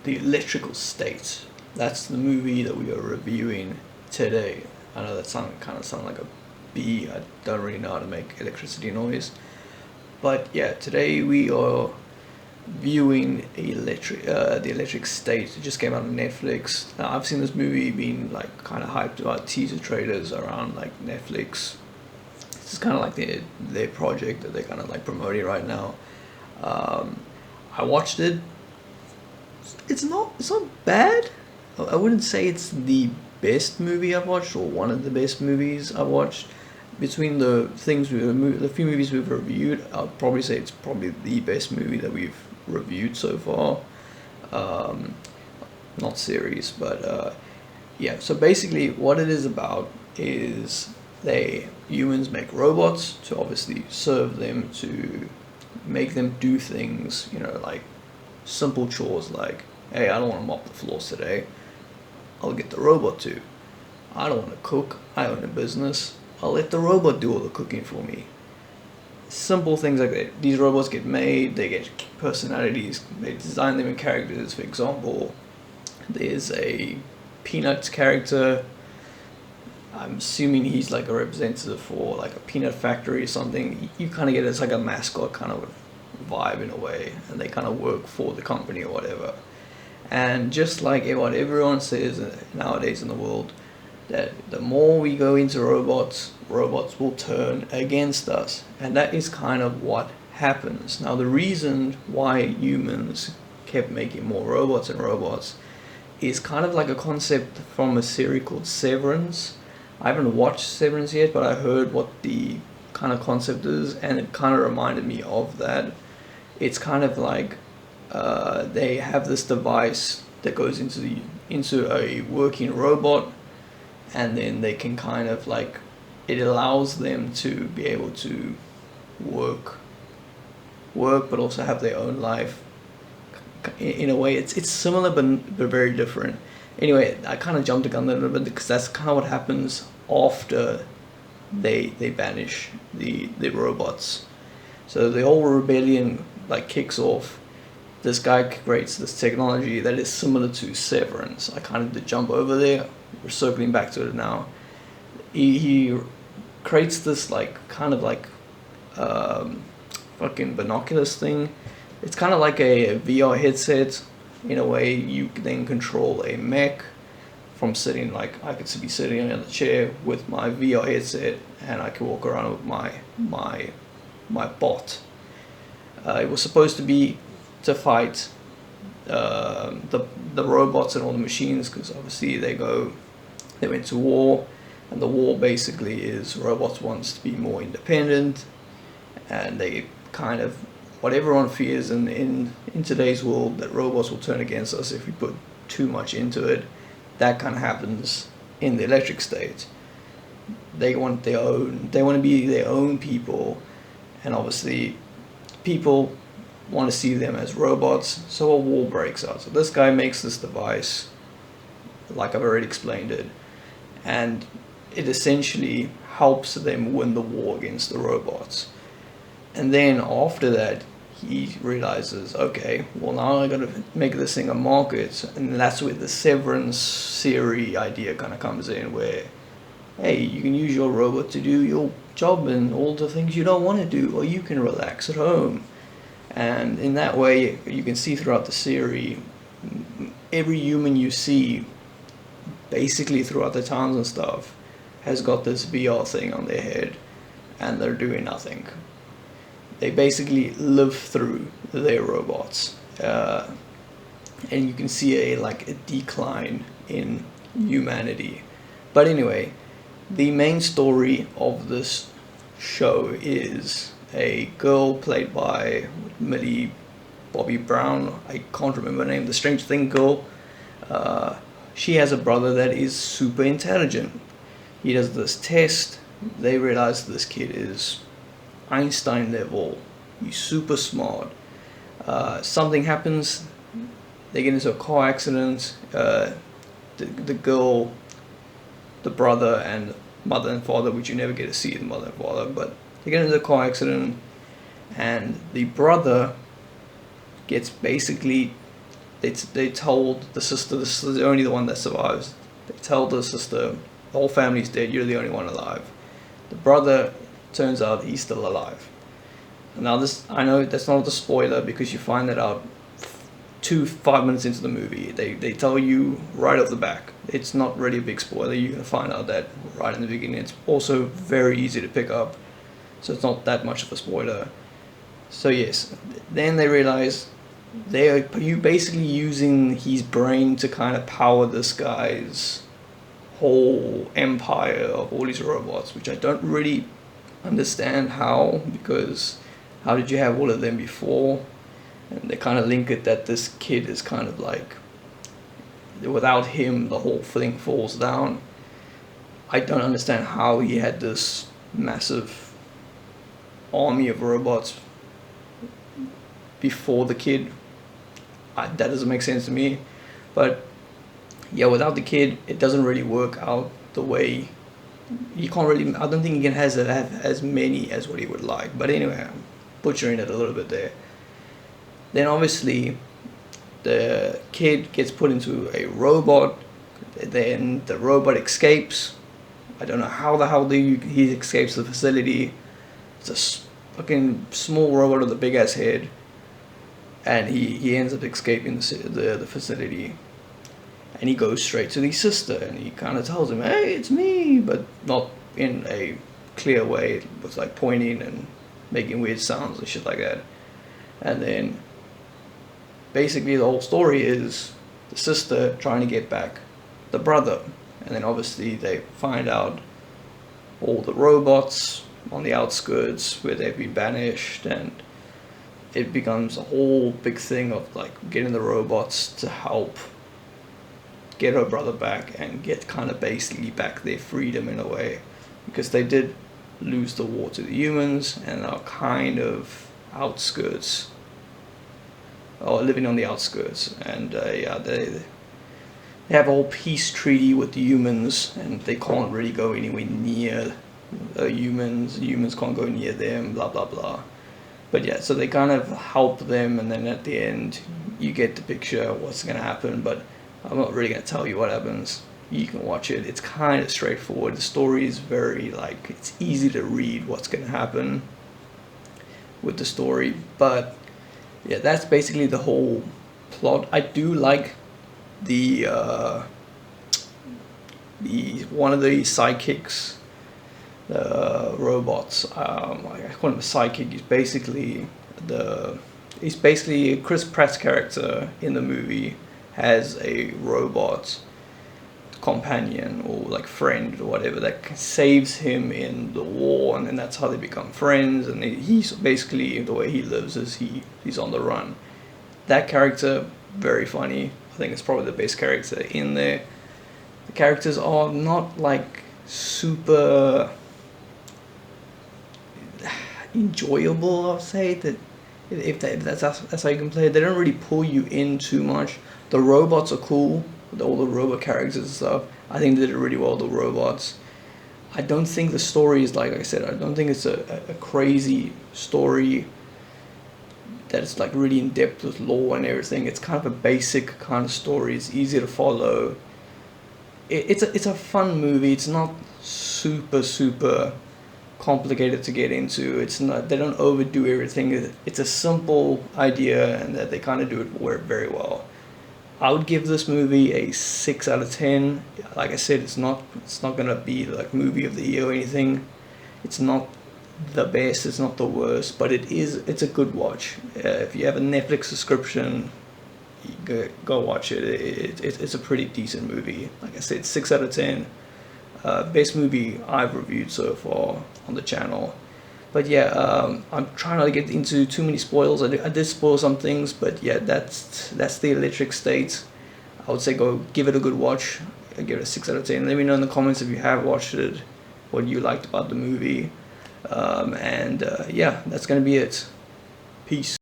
The Electrical State. That's the movie that we are reviewing today. I know that kind of sound like a bee. I don't really know how to make electricity noise. But yeah, today we are viewing The Electric State. It just came out on Netflix. Now, I've seen this movie being like kind of hyped about teaser trailers around like Netflix. This is kind of like their project that they're kind of like promoting right now. I watched it. It's not bad. I wouldn't say it's the best movie I've watched or one of the best movies I've watched. Between the few movies we've reviewed, I'd probably say it's probably the best movie that we've reviewed so far. Um, Not series, but yeah. So basically, what it is about is humans make robots to obviously serve them, to make them do things, like simple chores like, hey, I don't want to mop the floors today. I'll get the robot to. I don't want to cook. I own a business. I'll let the robot do all the cooking for me. Simple things like that. These robots get made, they get personalities, they design them in characters. For example, there's a Peanuts character. I'm assuming he's like a representative for like a peanut factory or something. You kind of get it's like a mascot kind of vibe in a way, and they kind of work for the company or whatever. And just like what everyone says nowadays in the world, that the more we go into robots, robots will turn against us. And that is kind of what happens. Now, the reason why humans kept making more robots and robots is kind of like a concept from a series called Severance. I haven't watched Severance yet, but I heard what the kind of concept is, and it kind of reminded me of that. It's kind of like they have this device that goes into a working robot, and then they can kind of like, it allows them to be able to work, but also have their own life. In a way, it's similar but very different. Anyway, I kind of jumped the gun a little bit because that's kind of what happens after they banish the robots. So the whole rebellion like kicks off. This guy creates this technology that is similar to Severance. I kind of did jump over there. We're circling back to it now. He creates this like kind of like fucking binoculars thing. It's kind of like a VR headset. In a way, you then control a mech from sitting, like I could be sitting in a chair with my VR headset, and I can walk around with my bot. It was supposed to be to fight the robots and all the machines, because obviously they went to war, and the war basically is robots wants to be more independent, and they kind of, what everyone fears in today's world, that robots will turn against us if we put too much into it. That kind of happens in the Electric State. They want to be their own people, and obviously people want to see them as robots, so a war breaks out. So this guy makes this device, like I've already explained it, and it essentially helps them win the war against the robots. And then after that, he realizes, okay, well, now I gotta make this thing a market, and that's where the Severance series idea kind of comes in, where, hey, you can use your robot to do your job and all the things you don't want to do, or you can relax at home. And in that way, you can see throughout the series, every human you see, basically throughout the towns and stuff, has got this VR thing on their head, and they're doing nothing. They basically live through their robots, and you can see a decline in humanity. But anyway, the main story of this show is a girl played by Millie Bobby Brown. I can't remember her name. The Stranger Things girl. She has a brother that is super intelligent. He does this test. They realize this kid is Einstein level. He's super smart. Something happens. They get into a car accident. The girl, the brother, and mother and father, which you never get to see the mother and father, but they get into a car accident, and the brother gets basically they told the sister's the only the one that survives. They tell the sister, the whole family's dead, you're the only one alive. The brother, turns out he's still alive. Now this, I know that's not a spoiler because you find that out 5 minutes into the movie. They tell you right off the back. It's not really a big spoiler. You're gonna find out that right in the beginning. It's also very easy to pick up, so it's not that much of a spoiler. So yes, then they realize they're you basically using his brain to kind of power this guy's whole empire of all these robots, which I don't really understand how, because how did you have all of them before? And they kind of link it that this kid is kind of like, without him the whole thing falls down. I don't understand how he had this massive army of robots before the kid. That doesn't make sense to me. But yeah, without the kid, it doesn't really work out the way you can't really. I don't think he can have as many as what he would like. But anyway, I'm butchering it a little bit there. Then obviously, the kid gets put into a robot. Then the robot escapes. I don't know how the hell he escapes the facility. It's a fucking small robot with a big ass head, and he ends up escaping the facility. And he goes straight to his sister, and he kind of tells him, "Hey, it's me," but not in a clear way. It was like pointing and making weird sounds and shit like that. And then basically the whole story is the sister trying to get back the brother. And then obviously they find out all the robots on the outskirts where they've been banished, and it becomes a whole big thing of like getting the robots to help get her brother back and get kind of basically back their freedom in a way, because they did lose the war to the humans and are kind of outskirts, or living on the outskirts. And yeah, they have a whole peace treaty with the humans, and they can't really go anywhere near humans. Humans can't go near them, blah blah blah. But yeah, so they kind of help them, and then at the end you get the picture of what's going to happen. But I'm not really going to tell you what happens. You can watch it. It's kind of straightforward. The story is very, like, it's easy to read what's going to happen with the story. But yeah, that's basically the whole plot. I do like the one of the sidekicks, the robots. I call him a sidekick. He's basically Chris Pratt's character in the movie has a robot companion or like friend or whatever that saves him in the war, and then that's how they become friends. And he's basically, the way he lives is he's on the run. That character, very funny. I think it's probably the best character in there. The characters are not like super enjoyable, I'll say, that if that's how you can play it. They don't really pull you in too much. The robots are cool, all the robot characters and stuff. I think they did it really well, the robots. I don't think the story is, like I said, I don't think it's a crazy story that is like really in depth with lore and everything. It's kind of a basic kind of story. It's easy to follow. It's a fun movie. It's not super complicated to get into. It's not, they don't overdo everything. It's a simple idea, and that they kind of do it very well. I would give this movie a 6 out of 10. Like I said, it's not gonna be like movie of the year or anything. It's not the best, it's not the worst, but it's a good watch. If you have a Netflix subscription, go watch it. It's a pretty decent movie. Like I said, 6 out of 10. Best movie I've reviewed so far on the channel. But yeah, I'm trying not to get into too many spoils. I did spoil some things, but yeah, that's the Electric State. I would say go give it a good watch. I give it a 6 out of 10. Let me know in the comments if you have watched it, what you liked about the movie. Yeah, that's gonna be it. Peace.